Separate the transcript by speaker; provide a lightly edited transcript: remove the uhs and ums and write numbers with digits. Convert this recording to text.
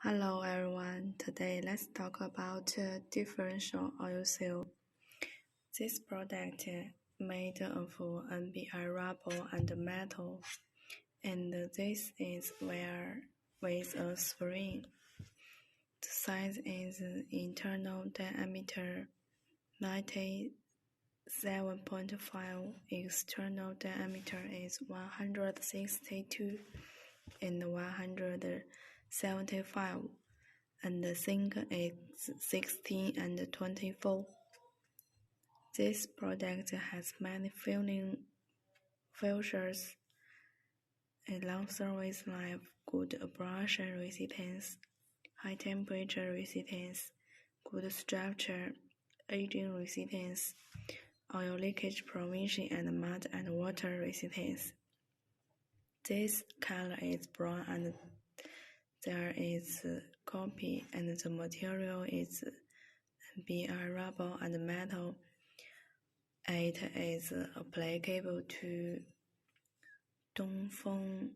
Speaker 1: Hello everyone, today let's talk about differential oil seal. This product made of NBI rubber and metal, and this is where with a spring. The size is internal diameter 97.5, external diameter is 162 and 175. And the sink is 16 and 24. This product has many features: a long service life, good abrasion resistance, high temperature resistance, good structure, aging resistance, oil leakage prevention, and mud and water resistance. This color is brown and there is copy, and the material is NBI rubber and metal. It is applicable to DONGFENG